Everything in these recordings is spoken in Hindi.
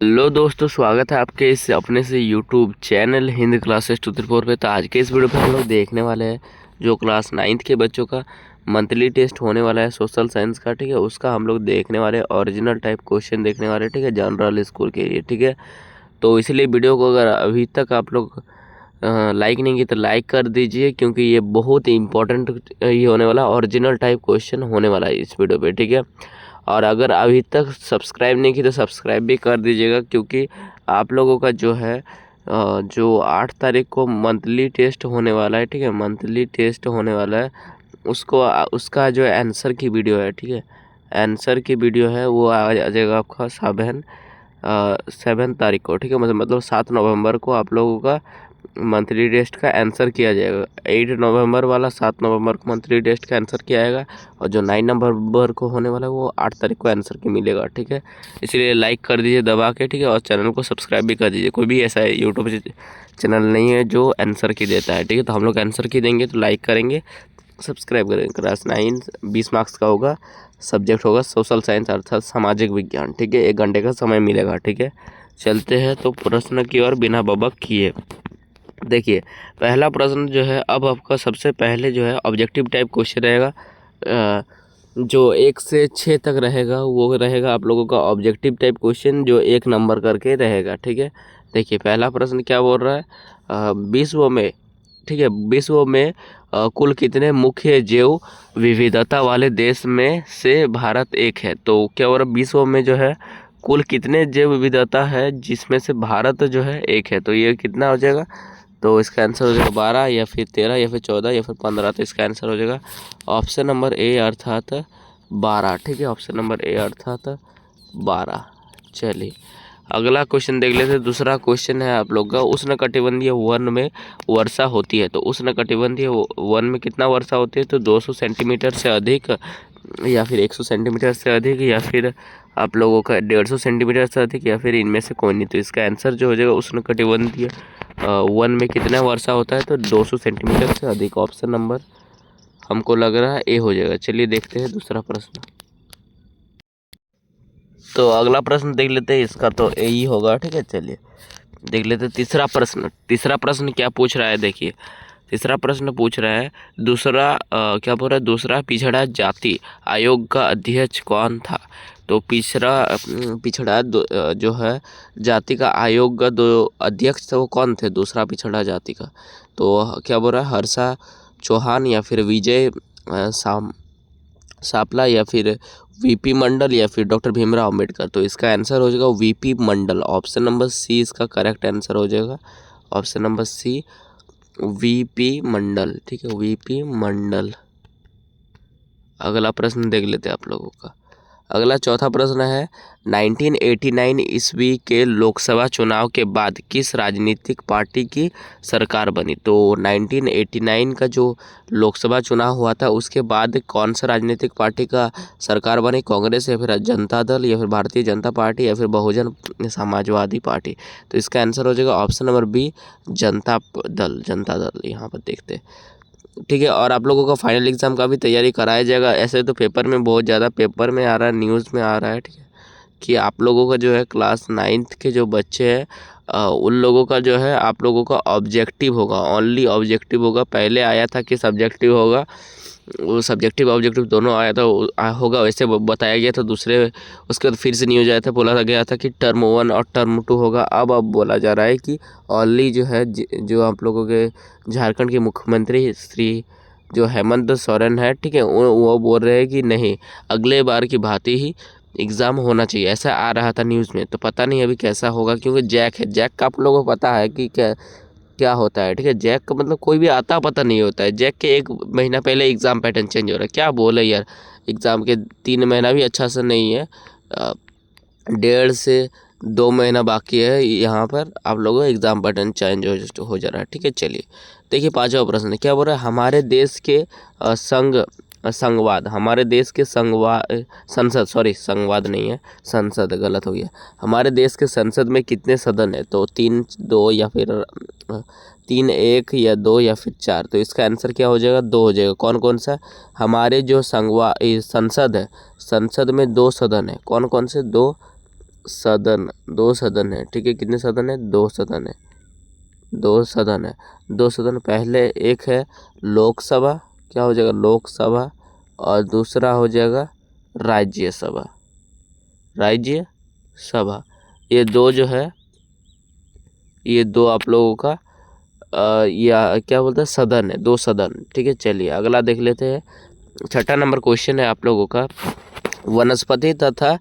हेलो दोस्तों, स्वागत है आपके इस अपने से यूट्यूब चैनल हिंदी क्लासेस 234 पे। तो आज के इस वीडियो पे हम लोग देखने वाले हैं जो क्लास 9th के बच्चों का मंथली टेस्ट होने वाला है सोशल साइंस का। ठीक है, उसका हम लोग देखने वाले हैं, ओरिजिनल टाइप क्वेश्चन देखने वाले हैं। ठीक है, जनरल स्कूल के लिए। ठीक है, तो इसलिए वीडियो को अगर अभी तक आप लोग लाइक नहीं की तो लाइक कर दीजिए, क्योंकि ये बहुत ही इंपॉर्टेंट ये होने वाला, ओरिजिनल टाइप क्वेश्चन होने वाला है इस वीडियो पे। ठीक है, और अगर अभी तक सब्सक्राइब नहीं की तो सब्सक्राइब भी कर दीजिएगा, क्योंकि आप लोगों का जो है जो 8 तारीख को मंथली टेस्ट होने वाला है। ठीक है, मंथली टेस्ट होने वाला है, उसको उसका जो आंसर की वीडियो है। ठीक है, आंसर की वीडियो है वो आ जाएगा आपका 7 तारीख को। ठीक है, मतलब 7 नवंबर को आप लोगों का मंथली टेस्ट का आंसर किया जाएगा। 8 नवंबर वाला 7 नवंबर को मंथली टेस्ट का आंसर किया जाएगा, और जो 9 नवंबर को होने वाला है वो 8 तारीख को आंसर की मिलेगा। ठीक है, इसलिए लाइक कर दीजिए दबा के। ठीक है, और चैनल को सब्सक्राइब भी कर दीजिए। कोई भी ऐसा यूट्यूब चैनल नहीं है जो आंसर की देता है। ठीक है, तो हम लोग आंसर की देंगे तो लाइक करेंगे, सब्सक्राइब करेंगे। क्लास 9 20 मार्क्स का होगा, सब्जेक्ट होगा सोशल साइंस अर्थात सामाजिक विज्ञान। ठीक है, 1 घंटे का समय मिलेगा। ठीक है, चलते हैं तो प्रश्न की ओर बिना बबक किए। देखिए, पहला प्रश्न जो है, अब आपका सबसे पहले जो है ऑब्जेक्टिव टाइप क्वेश्चन रहेगा। जो 1 से 6 तक रहेगा वो रहेगा आप लोगों का ऑब्जेक्टिव टाइप क्वेश्चन, जो 1 नंबर करके रहेगा। ठीक है, देखिए पहला प्रश्न क्या बोल रहा है, विश्व में, ठीक है, विश्व में कुल कितने मुख्य जैव विविधता वाले देश में से भारत एक है। तो क्या बोल रहा है, विश्व में जो है कुल कितने जैव विविधता है जिसमें से भारत जो है एक है। तो ये कितना हो जाएगा, तो इसका आंसर हो जाएगा 12 या फिर 13 या फिर 14 या फिर 15। तो इसका आंसर हो जाएगा ऑप्शन नंबर ए अर्थात 12। ठीक है, ऑप्शन नंबर ए अर्थात 12। चलिए अगला क्वेश्चन देख लेते हैं। दूसरा क्वेश्चन है आप लोग का, उष्णकटिबंधीय वन में वर्षा होती है। तो उष्णकटिबंधीय वन में कितना वर्षा होती है, तो 200 सेंटीमीटर से अधिक, या फिर 100 सेंटीमीटर से अधिक, या फिर आप लोगों का 150 सेंटीमीटर से अधिक, या फिर इनमें से कोई नहीं। तो इसका आंसर जो हो जाएगा, उष्णकटिबंधीय वन में कितना वर्षा होता है, तो 200 सेंटीमीटर से अधिक। ऑप्शन नंबर हमको लग रहा है ए हो जाएगा। चलिए देखते हैं दूसरा प्रश्न। तो अगला प्रश्न देख लेते हैं, इसका तो ए ही होगा। ठीक है, चलिए देख लेते हैं तीसरा प्रश्न। तीसरा प्रश्न क्या पूछ रहा है, देखिए तीसरा प्रश्न पूछ रहा है, क्या बोल रहा है, दूसरा पिछड़ा जाति आयोग का अध्यक्ष कौन था। तो जो है जाति का आयोग का 2 अध्यक्ष थे, वो कौन थे दूसरा पिछड़ा जाति का। तो क्या बोल रहा है, हर्षा चौहान, या फिर विजय सापला, या फिर वीपी मंडल, या फिर डॉक्टर भीमराव अम्बेडकर। तो इसका आंसर हो जाएगा वीपी मंडल। ऑप्शन नंबर सी इसका करेक्ट आंसर हो जाएगा। ऑप्शन नंबर सी वीपी मंडल। ठीक है, वीपी मंडल। अगला प्रश्न देख लेते हैं आप लोगों का। अगला चौथा प्रश्न है, 1989 ईस्वी के लोकसभा चुनाव के बाद किस राजनीतिक पार्टी की सरकार बनी। तो 1989 का जो लोकसभा चुनाव हुआ था उसके बाद कौन सा राजनीतिक पार्टी का सरकार बनी, कांग्रेस, या फिर जनता दल, या फिर भारतीय जनता पार्टी, या फिर बहुजन समाजवादी पार्टी। तो इसका आंसर हो जाएगा option number B Janata Dal. Janata Dal यहाँ पर देखते हैं। ठीक है, और आप लोगों का फाइनल एग्ज़ाम का भी तैयारी कराया जाएगा। ऐसे तो पेपर में बहुत ज़्यादा पेपर में आ रहा है, न्यूज़ में आ रहा है। ठीक है, कि आप लोगों का जो है क्लास 9th के जो बच्चे हैं उन लोगों का जो है आप लोगों का ऑब्जेक्टिव होगा, ओनली ऑब्जेक्टिव होगा। पहले आया था कि सब्जेक्टिव होगा, वो सब्जेक्टिव ऑब्जेक्टिव दोनों आया था, होगा वैसे बताया गया था। दूसरे उसके बाद फिर से न्यूज आया था, बोला गया था कि टर्म 1 और टर्म 2 होगा। अब बोला जा रहा है कि ओनली जो है जो आप लोगों के झारखंड के मुख्यमंत्री श्री जो हेमंत सोरेन है, ठीक है, वो बोल रहे हैं कि नहीं, अगले बार की भांति ही एग्ज़ाम होना चाहिए। ऐसा आ रहा था न्यूज़ में, तो पता नहीं अभी कैसा होगा, क्योंकि जैक है, जैक का आप लोगों को पता है कि क्या क्या होता है। ठीक है, जैक का मतलब कोई भी आता पता नहीं होता है। जैक के 1 महीना पहले एग्ज़ाम पैटर्न चेंज हो रहा है। क्या बोले यार, एग्ज़ाम के 3 महीना भी अच्छा से नहीं है, 1.5 से 2 महीना बाकी है। यहाँ पर आप लोगों का एग्ज़ाम पैटर्न चेंज हो जा रहा है। ठीक है, चलिए देखिए पाँचवा प्रश्न क्या बोल रहा है, हमारे देश के संघवाद, हमारे देश के संसद, सॉरी संवाद नहीं है, संसद गलत हो गया। हमारे देश के संसद में कितने सदन है। तो 3, 2 या फिर 3, 1 या 2 या फिर 4। तो इसका आंसर क्या हो जाएगा, 2 हो जाएगा। कौन कौन सा, हमारे जो संसद है, संसद में 2 सदन है। कौन कौन से 2 सदन, 2 सदन है, ठीक है। कितने सदन है? 2 सदन है, 2 सदन है। 2 सदन, पहले एक है लोकसभा, क्या हो जाएगा? लोकसभा, और दूसरा हो जाएगा राज्यसभा, राज्यसभा। ये दो जो है, ये दो आप लोगों का या क्या बोलते हैं, सदन है, 2 सदन, ठीक है। चलिए अगला देख लेते हैं। छठा नंबर क्वेश्चन है आप लोगों का, वनस्पति तथा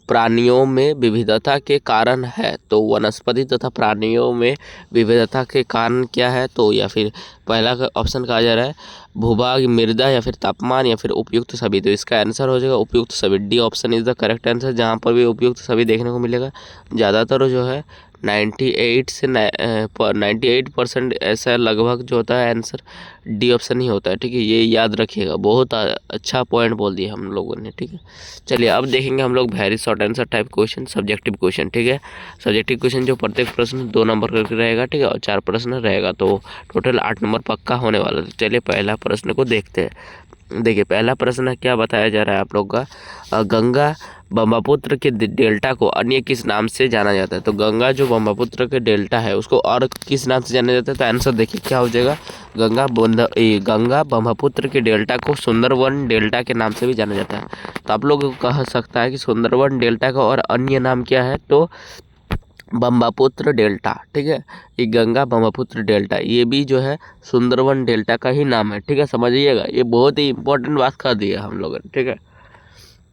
प्राणियों में विविधता के कारण है। तो वनस्पति तथा प्राणियों में विविधता के कारण क्या है? तो या फिर पहला ऑप्शन कहा जा रहा है भूभाग, मृदा, या फिर तापमान, या फिर उपयुक्त सभी। तो इसका आंसर हो जाएगा उपयुक्त सभी। D option is the correct answer. जहाँ पर भी उपयुक्त सभी देखने को मिलेगा, ज़्यादातर जो है 98 से 98% ऐसा लगभग जो होता है आंसर डी ऑप्शन ही होता है, ठीक है। ये याद रखिएगा, बहुत अच्छा पॉइंट बोल दिया हम लोगों ने, ठीक है। चलिए अब देखेंगे हम लोग very short answer type question, subjective question, ठीक है। सब्जेक्टिव क्वेश्चन जो प्रत्येक प्रश्न 2 नंबर करके रहेगा, ठीक है, और 4 प्रश्न रहेगा, तो टोटल 8 नंबर पक्का होने वाला है। चलिए पहला प्रश्न को देखते हैं। देखिए पहला प्रश्न क्या बताया जा रहा है आप लोग का, गंगा ब्रह्मपुत्र के डेल्टा को अन्य किस नाम से जाना जाता है? तो गंगा जो ब्रह्मपुत्र के डेल्टा है उसको और किस नाम से जाना जाता है? तो आंसर देखिए क्या हो जाएगा, गंगा ब्रह्मपुत्र के डेल्टा को सुंदरवन डेल्टा के नाम से भी जाना जाता है। तो आप लोग कह सकता है कि सुंदरवन डेल्टा का और अन्य नाम क्या है? तो ब्रह्मपुत्र डेल्टा, ठीक है। ये गंगा ब्रह्मपुत्र डेल्टा, ये भी जो है सुंदरवन डेल्टा का ही नाम है, ठीक है। समझिएगा, ये बहुत ही इंपॉर्टेंट बात कर दी है हम लोगों ने, ठीक है।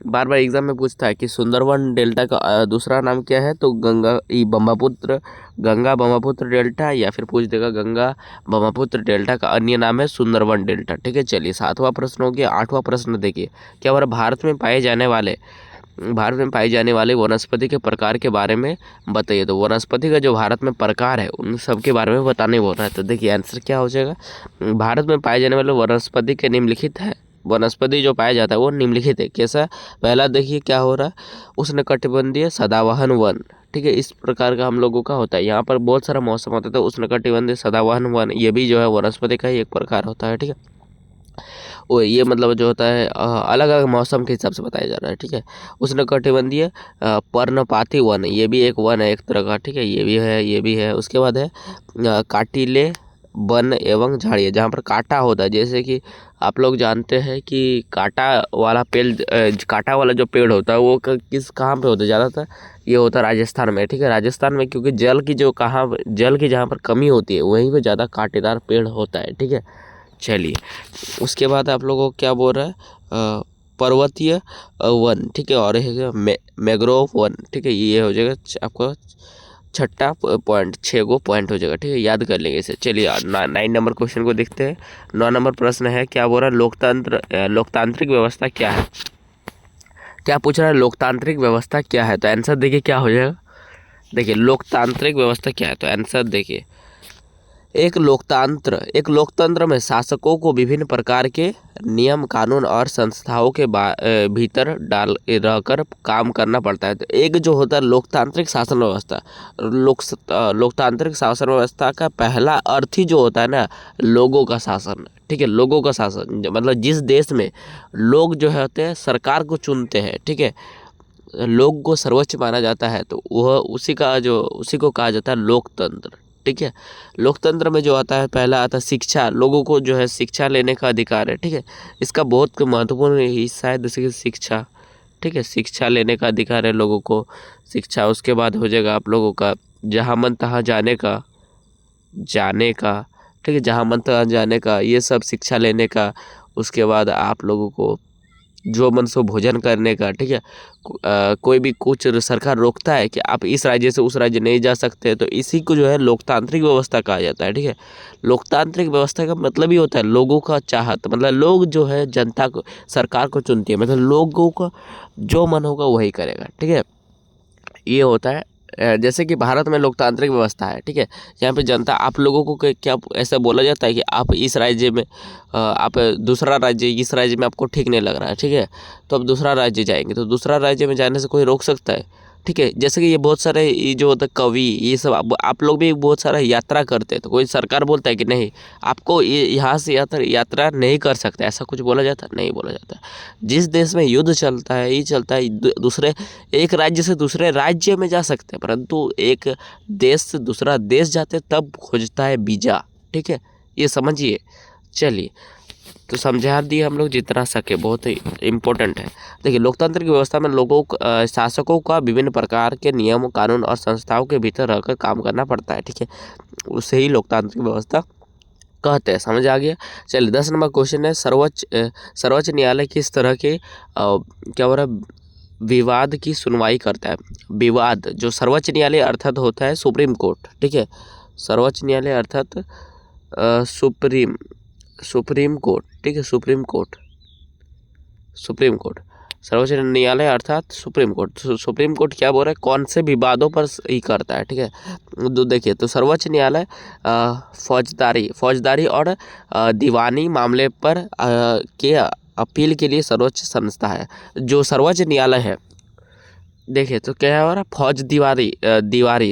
बार बार एग्जाम में पूछता है कि सुंदरवन डेल्टा का दूसरा नाम क्या है? तो गंगा ब्रह्मपुत्र डेल्टा, या फिर पूछ देगा गंगा ब्रह्मपुत्र डेल्टा का अन्य नाम है सुंदरवन डेल्टा, ठीक है। चलिए 7वां प्रश्न हो गया। 8वां प्रश्न देखिए क्या हो रहा है, भारत में पाए जाने वाले वनस्पति के प्रकार के बारे में बताइए। तो वनस्पति का जो भारत में प्रकार है उन सब के बारे में बताने बोल रहा है। तो देखिए आंसर क्या हो जाएगा, भारत में पाए जाने वाले वनस्पति के निम्नलिखित है। वनस्पति जो पाया जाता है वो निम्नलिखित है। कैसा? पहला देखिए क्या हो रहा है, उष्णकटिबंधीय सदाबहार वन, ठीक है। इस प्रकार का हम लोगों का होता है। यहाँ पर बहुत सारा मौसम होता है, तो उष्णकटिबंधीय सदाबहार वन ये भी जो है वनस्पति का ही एक प्रकार होता है, ठीक है। वो ये मतलब जो होता है अलग अलग मौसम के हिसाब से बताया जा रहा है, ठीक है। उष्णकटिबंधीय पर्णपाती वन, ये भी एक वन है एक तरह का, ठीक है। ये भी है, ये भी है। उसके बाद है काटिले वन एवं झाड़ियाँ, जहाँ पर कांटा होता है। जैसे कि आप लोग जानते हैं कि कांटा वाला जो पेड़ होता है वो कहाँ पे होता है ज़्यादातर? ये होता है राजस्थान में, ठीक है। राजस्थान में, क्योंकि जल की जहाँ पर कमी होती है वहीं पे ज़्यादा कांटेदार पेड़ होता है, ठीक है। चलिए उसके बाद आप लोगों को क्या बोल रहा है, पर्वतीय वन, ठीक है, और मैग्रोव वन, ठीक है। ये हो जाएगा आपका छठा पॉइंट, 6 गो पॉइंट हो जाएगा, ठीक है। याद कर लेंगे इसे। चलिए 9 नंबर क्वेश्चन को देखते हैं। 9 नंबर प्रश्न है, क्या बोल रहा है, लोकतांत्रिक व्यवस्था क्या है? क्या पूछ रहा है, लोकतांत्रिक व्यवस्था क्या है? तो आंसर देखिए क्या हो जाएगा। देखिए लोकतांत्रिक व्यवस्था क्या है, तो आंसर देखिए एक लोकतंत्र में शासकों को विभिन्न प्रकार के नियम कानून और संस्थाओं के भीतर डाल रहकर काम करना पड़ता है। तो एक जो होता है लोकतांत्रिक शासन व्यवस्था, लोकतांत्रिक शासन व्यवस्था का पहला अर्थ ही जो होता है ना, लोगों का शासन, ठीक है। लोगों का शासन मतलब जिस देश में लोग जो होते हैं सरकार को चुनते हैं, ठीक है, लोग को सर्वोच्च माना जाता है, तो वह उसी को कहा जाता है लोकतंत्र, ठीक है। लोकतंत्र में जो आता है, पहला आता है शिक्षा, लोगों को जो है शिक्षा लेने का अधिकार है, ठीक है। इसका बहुत महत्वपूर्ण हिस्सा है जैसे कि शिक्षा, ठीक है। शिक्षा लेने का अधिकार है लोगों को, शिक्षा। उसके बाद हो जाएगा आप लोगों का जहाँ मन तहाँ जाने का, ठीक है, जहाँ मन तहाँ जाने का, ये सब शिक्षा लेने का। उसके बाद आप लोगों को जो मन सो भोजन करने का, ठीक है। कोई भी कुछ सरकार रोकता है कि आप इस राज्य से उस राज्य नहीं जा सकते, तो इसी को जो है लोकतांत्रिक व्यवस्था कहा जाता है, ठीक है। लोकतांत्रिक व्यवस्था का मतलब ही होता है लोगों का चाहत, मतलब लोग जो है जनता को, सरकार को चुनती है, मतलब लोगों का जो मन होगा वही करेगा, ठीक है। ये होता है जैसे कि भारत में लोकतांत्रिक व्यवस्था है, ठीक है। यहाँ पे जनता आप लोगों को क्या ऐसा बोला जाता है कि आप इस राज्य में आप दूसरा राज्य, इस राज्य में आपको ठीक नहीं लग रहा है, ठीक है, तो आप दूसरा राज्य जाएंगे, तो दूसरा राज्य में जाने से कोई रोक सकता है? ठीक है। जैसे कि ये बहुत सारे ये जो होता है कवि, ये सब आप लोग भी बहुत सारा यात्रा करते हैं, तो कोई सरकार बोलता है कि नहीं आपको ये यहाँ से यात्रा नहीं कर सकते, ऐसा कुछ बोला जाता है? नहीं बोला जाता है। जिस देश में युद्ध चलता है, ये चलता है, दूसरे एक राज्य से दूसरे राज्य में जा सकते हैं, परंतु एक देश से दूसरा देश जाते तब खोजता है वीजा, ठीक है, ये समझिए। चलिए, तो समझा दिए हम लोग जितना सके, बहुत ही इम्पोर्टेंट है। देखिए, लोकतांत्रिक व्यवस्था में शासकों का विभिन्न प्रकार के नियम, कानून और संस्थाओं के भीतर रहकर काम करना पड़ता है, ठीक है, उसे ही लोकतांत्रिक व्यवस्था कहते हैं। समझ आ गया। चलिए, 10 नंबर क्वेश्चन है, सर्वोच्च न्यायालय किस तरह के क्या हो रहा है, विवाद की सुनवाई करता है? विवाद, जो सर्वोच्च न्यायालय अर्थात होता है सुप्रीम कोर्ट, ठीक है, सर्वोच्च न्यायालय अर्थात सुप्रीम कोर्ट, ठीक है, सुप्रीम कोर्ट सर्वोच्च न्यायालय अर्थात सुप्रीम कोर्ट। सुप्रीम कोर्ट क्या बोल रहा है, कौन से विवादों पर ही करता है, ठीक है। तो देखिए, तो सर्वोच्च न्यायालय फौजदारी और दीवानी मामले पर के अपील के लिए सर्वोच्च संस्था है। जो सर्वोच्च न्यायालय है, देखिए तो क्या हो रहा है,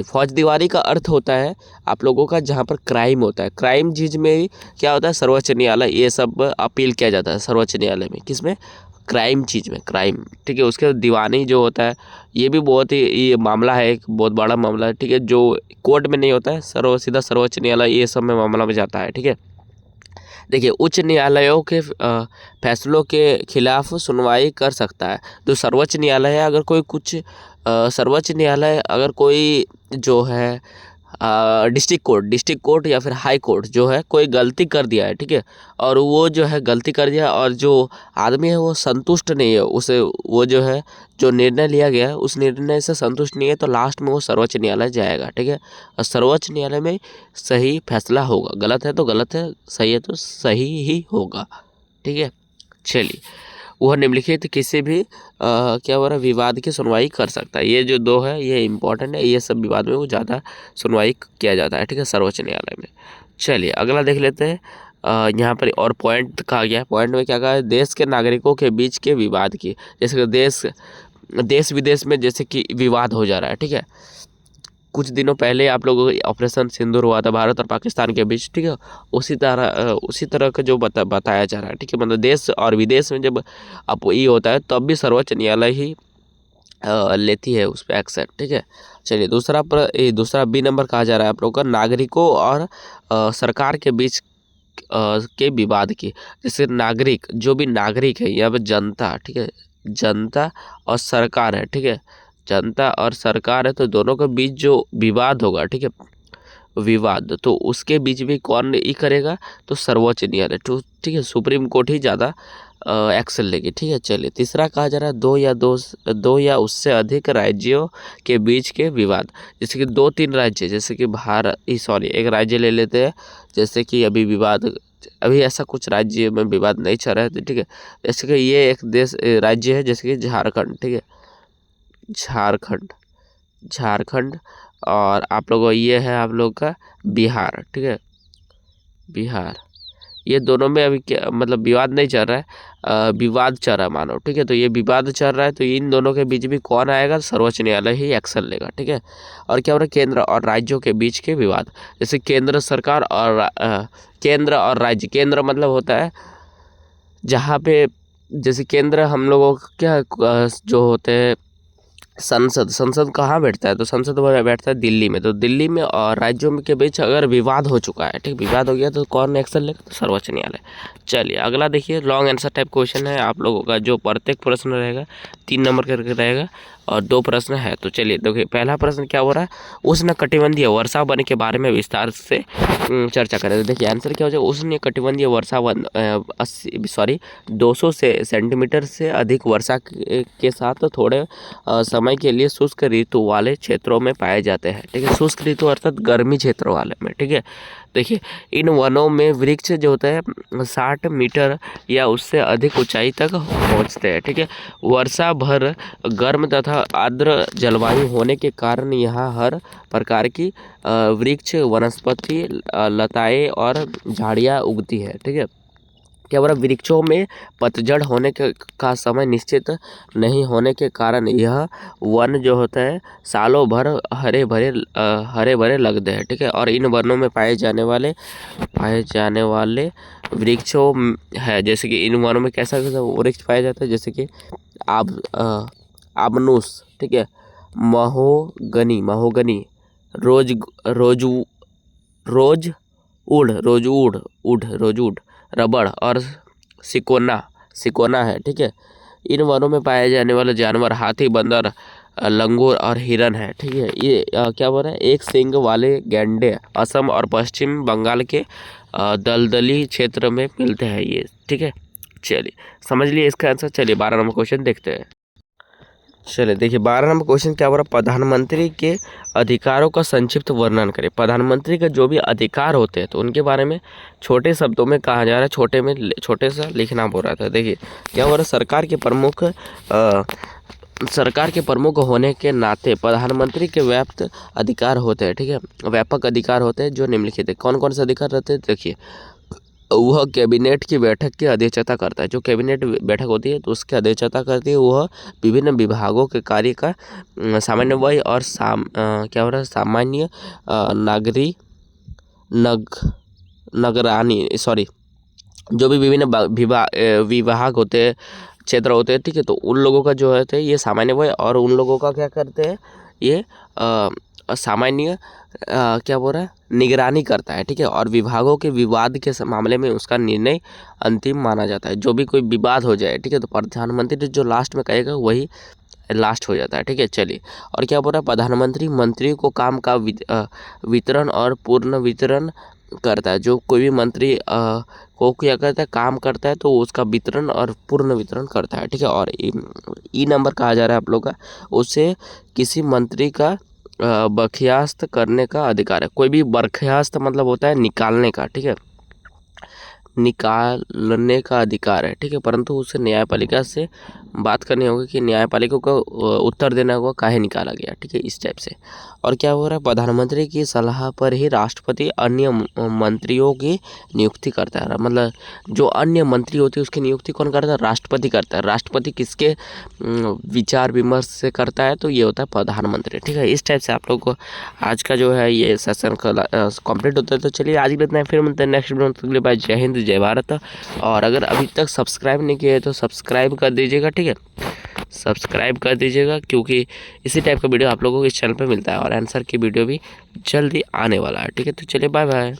फौज दीवारी का अर्थ होता है आप लोगों का जहाँ पर क्राइम होता है, क्राइम चीज़ में ही क्या होता है, सर्वोच्च न्यायालय ये सब अपील किया जाता है सर्वोच्च न्यायालय में। किसमें? क्राइम चीज़ में, क्राइम, ठीक है। उसके दीवानी जो होता है, ये भी बहुत ही ये मामला है, एक बहुत बड़ा मामला है, ठीक है, जो कोर्ट में नहीं होता है, सीधा सर्वोच्च न्यायालय ये सब में मामला में जाता है, ठीक है। देखिए, उच्च न्यायालयों के फैसलों के खिलाफ सुनवाई कर सकता है। तो सर्वोच्च न्यायालय है, सर्वोच्च न्यायालय अगर कोई जो है डिस्ट्रिक्ट कोर्ट या फिर हाई कोर्ट जो है कोई गलती कर दिया है, ठीक है, और वो जो है गलती कर दिया और जो आदमी है वो संतुष्ट नहीं है, उसे वो जो है जो निर्णय लिया गया है उस निर्णय से संतुष्ट नहीं है, तो लास्ट में वो सर्वोच्च न्यायालय जाएगा, ठीक है। और सर्वोच्च न्यायालय में सही फैसला होगा, गलत है तो गलत है, सही है तो सही ही होगा, ठीक है। चलिए, वह निम्नलिखित किसी भी क्या हो रहा है, विवाद की सुनवाई कर सकता है। ये जो दो है ये इंपॉर्टेंट है, ये सब विवाद में वो ज़्यादा सुनवाई किया जाता है, ठीक है, सर्वोच्च न्यायालय में। चलिए, अगला देख लेते हैं। यहाँ पर और पॉइंट कहा गया है, पॉइंट में क्या कहा है, देश के नागरिकों के बीच के विवाद की, जैसे कि देश विदेश में जैसे कि विवाद हो जा रहा है, ठीक है। कुछ दिनों पहले आप लोगों को ऑपरेशन सिंदूर हुआ था भारत और पाकिस्तान के बीच, ठीक है, उसी तरह का जो बताया जा रहा है, ठीक है। मतलब देश और विदेश में जब आप ये होता है तब भी सर्वोच्च न्यायालय ही लेती है उस पर एक्शन, ठीक है। चलिए, दूसरा बी नंबर कहा जा रहा है आप लोगों का, नागरिकों और सरकार के बीच के विवाद की। जैसे जो भी नागरिक है या फिर जनता, ठीक है, जनता और सरकार है, ठीक है, जनता और सरकार है, तो दोनों के बीच जो विवाद होगा, ठीक है, विवाद, तो उसके बीच भी कौन ये करेगा, तो सर्वोच्च न्यायालय, तो ठीक है, सुप्रीम कोर्ट ही ज़्यादा एक्शन लेगी, ठीक है। चलिए, तीसरा कहा जा रहा है, दो या उससे अधिक राज्यों के बीच के विवाद, जैसे कि 2-3 राज्य, जैसे कि एक राज्य ले लेते हैं, जैसे कि अभी ऐसा कुछ राज्य में विवाद नहीं चल रहा है, ठीक है। जैसे कि ये एक राज्य है, जैसे कि झारखंड, ठीक है, झारखंड और आप लोगों ये है आप लोग का बिहार, ठीक है, बिहार, ये दोनों में अभी क्या मतलब विवाद नहीं चल रहा है, विवाद चल रहा है मानो, ठीक है। तो ये विवाद चल रहा है, तो इन दोनों के बीच भी कौन आएगा, सर्वोच्च न्यायालय ही एक्शन लेगा, ठीक है। और क्या हो रहा है, केंद्र और राज्यों के बीच के विवाद, जैसे केंद्र और राज्य, केंद्र मतलब होता है जहाँ पे, जैसे केंद्र हम लोगों का क्या जो होते हैं संसद कहाँ बैठता है, तो संसद बैठता है दिल्ली में, तो दिल्ली में और राज्यों में के बीच अगर विवाद हो चुका है, ठीक, विवाद हो गया, तो कौन एक्शन लेगा, तो सर्वोच्च न्यायालय। चलिए, अगला देखिए, लॉन्ग आंसर टाइप क्वेश्चन है आप लोगों का, जो प्रत्येक प्रश्न रहेगा 3 नंबर करके रहेगा और 2 प्रश्न है। तो चलिए देखिए, पहला प्रश्न क्या हो रहा है, उष्णकटिबंधीय वर्षा वन के बारे में विस्तार से चर्चा करें। तो देखिए आंसर क्या हो जाएगा, उष्णकटिबंधीय वर्षा वन 200 सेंटीमीटर से अधिक वर्षा के साथ थोड़े समय के लिए शुष्क ऋतु वाले क्षेत्रों में पाए जाते हैं, ठीक है, शुष्क ऋतु अर्थात गर्मी क्षेत्र वाले में, ठीक है। देखिए, इन वनों में वृक्ष जो होता है 60 मीटर या उससे अधिक ऊंचाई तक पहुंचते हैं, ठीक है। वर्षा भर गर्म तथा आर्द्र जलवायु होने के कारण यहाँ हर प्रकार की वृक्ष, वनस्पति, लताएं और झाड़ियाँ उगती है, ठीक है। क्या बोला, वृक्षों में पतझड़ होने का समय निश्चित नहीं होने के कारण यह वन जो होता है सालों भर हरे भरे लगते हैं, ठीक है। और इन वनों में पाए जाने वाले वृक्षों है, जैसे कि इन वनों में कैसा कैसा वृक्ष पाया जाता है, जैसे कि आबनूस, ठीक है, महोगनी, रोज रोज रोजवुड, रबड़ और सिकोना है, ठीक है। इन वनों में पाए जाने वाले जानवर हाथी, बंदर, लंगूर और हिरन है, ठीक है। ये क्या बोल रहा है, एक सींग वाले गैंडे असम और पश्चिम बंगाल के दलदली क्षेत्र में मिलते हैं ये, ठीक है। चलिए समझ लिए इसका आंसर। चलिए 12 नंबर क्वेश्चन देखते हैं। चलिए देखिए 12 नंबर क्वेश्चन क्या बोल रहा है, प्रधानमंत्री के अधिकारों का संक्षिप्त वर्णन करें। प्रधानमंत्री का जो भी अधिकार होते हैं तो उनके बारे में छोटे शब्दों में कहा जा रहा है, छोटे सा लिखना बोल रहा था। देखिए क्या हो रहा है, सरकार के प्रमुख होने के नाते प्रधानमंत्री के व्यापक अधिकार होते हैं, ठीक है। व्यापक अधिकार होते हैं जो निम्नलिखित है। कौन कौन से अधिकार रहते हैं, देखिए वह कैबिनेट की बैठक की अध्यक्षता करता है। जो कैबिनेट बैठक होती है तो उसकी अध्यक्षता करती है। वह विभिन्न विभागों के कार्य का समन्वय और क्या हो रहा है, सामान्य नागरिक नगरानी सॉरी जो भी विभिन्न विभाग होते हैं, क्षेत्र होते हैं, ठीक है। तो उन लोगों का जो है ये सामान्य और उन लोगों का क्या करते हैं, ये सामान्य क्या बोल रहा है, निगरानी करता है, ठीक है। और विभागों के विवाद के मामले में उसका निर्णय अंतिम माना जाता है। जो भी कोई विवाद हो जाए, ठीक है, तो प्रधानमंत्री जो लास्ट में कहेगा वही लास्ट हो जाता है, ठीक है। चलिए और क्या बोल रहा है, प्रधानमंत्री मंत्रियों को काम का वितरण और पूर्ण वितरण करता है। जो कोई भी मंत्री को क्या करता है, काम करता है, तो उसका वितरण और पूर्ण वितरण करता है, ठीक है। और ई नंबर कहा जा रहा है आप लोग का, उससे किसी मंत्री का बर्खास्त करने का अधिकार है। कोई भी बर्खास्त मतलब होता है निकालने का, ठीक है, निकालने का अधिकार है, ठीक है। परंतु उसे न्यायपालिका से बात करनी होगी कि न्यायपालिका को उत्तर देना होगा काहे निकाला गया, ठीक है, इस टाइप से। और क्या हो रहा है, प्रधानमंत्री की सलाह पर ही राष्ट्रपति अन्य मंत्रियों की नियुक्ति करता है। मतलब जो अन्य मंत्री होते हैं उसकी नियुक्ति कौन करता है, राष्ट्रपति करता है। राष्ट्रपति किसके विचार विमर्श से करता है, तो ये होता है प्रधानमंत्री, ठीक है। इस टाइप से आप लोग को आज का जो है ये सेशन कंप्लीट होता है। तो चलिए आज के लिए इतना है, फिर मिलते हैं नेक्स्ट वीडियो में। जय हिंद, जय भारत। और अगर अभी तक सब्सक्राइब नहीं किया है तो सब्सक्राइब कर दीजिएगा, ठीक है, सब्सक्राइब कर दीजिएगा, क्योंकि इसी टाइप का वीडियो आप लोगों को इस चैनल पे मिलता है। और आंसर की वीडियो भी जल्दी आने वाला है, ठीक है। तो चलिए बाय बाय।